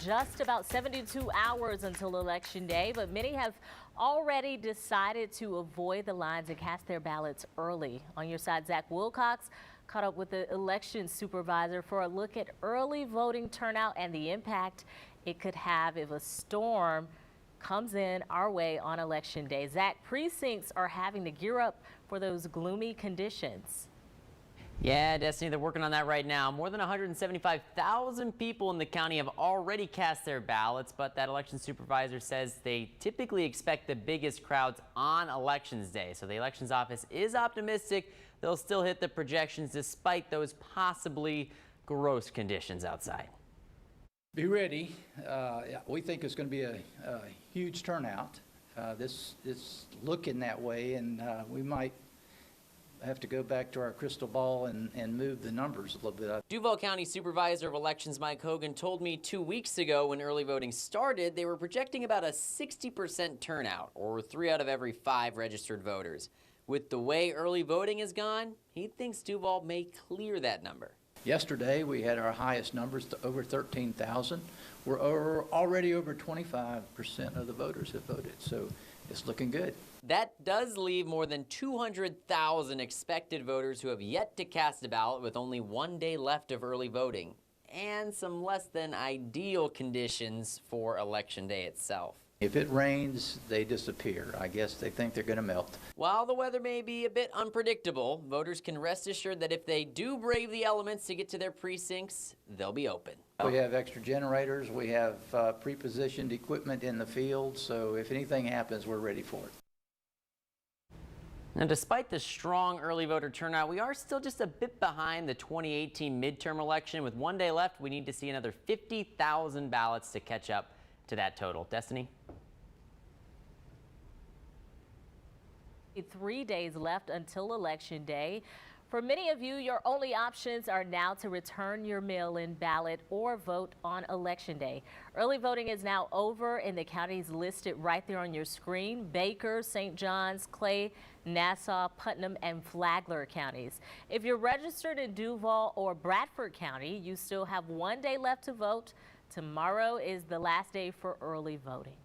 just about 72 hours until Election Day, but many have already decided to avoid the lines and cast their ballots early. On your side, Zach Wilcox caught up with the election supervisor for a look at early voting turnout and the impact it could have if a storm comes in our way on Election Day. Zach, precincts are having to gear up for those gloomy conditions. Yeah, Destiny, they're working on that right now. More than 175,000 people in the county have already cast their ballots, but that election supervisor says they typically expect the biggest crowds on Elections Day. So the elections office is optimistic they'll still hit the projections despite those possibly gross conditions outside. Be ready. We think it's going to be a huge turnout. This is looking that way, and we might have to go back to our crystal ball and move the numbers a little bit. Duval County Supervisor of Elections Mike Hogan told me 2 weeks ago when early voting started, they were projecting about a 60% turnout, or 3 out of every 5 registered voters. With the way early voting has gone, he thinks Duval may clear that number. Yesterday, we had our highest numbers to over 13,000. We're already over 25% of the voters have voted, so it's looking good. That does leave more than 200,000 expected voters who have yet to cast a ballot with only 1 day left of early voting and some less than ideal conditions for Election Day itself. If it rains, they disappear. I guess they think they're going to melt. While the weather may be a bit unpredictable, voters can rest assured that if they do brave the elements to get to their precincts, they'll be open. We have extra generators. We have pre-positioned equipment in the field, so if anything happens, we're ready for it. Now, despite the strong early voter turnout, we are still just a bit behind the 2018 midterm election. With 1 day left, we need to see another 50,000 ballots to catch up to that total. Destiny? 3 days left until Election Day. For many of you, your only options are now to return your mail-in ballot or vote on Election Day. Early voting is now over in the counties listed right there on your screen: Baker, St. Johns, Clay, Nassau, Putnam, and Flagler counties. If you're registered in Duval or Bradford County, you still have 1 day left to vote. Tomorrow is the last day for early voting.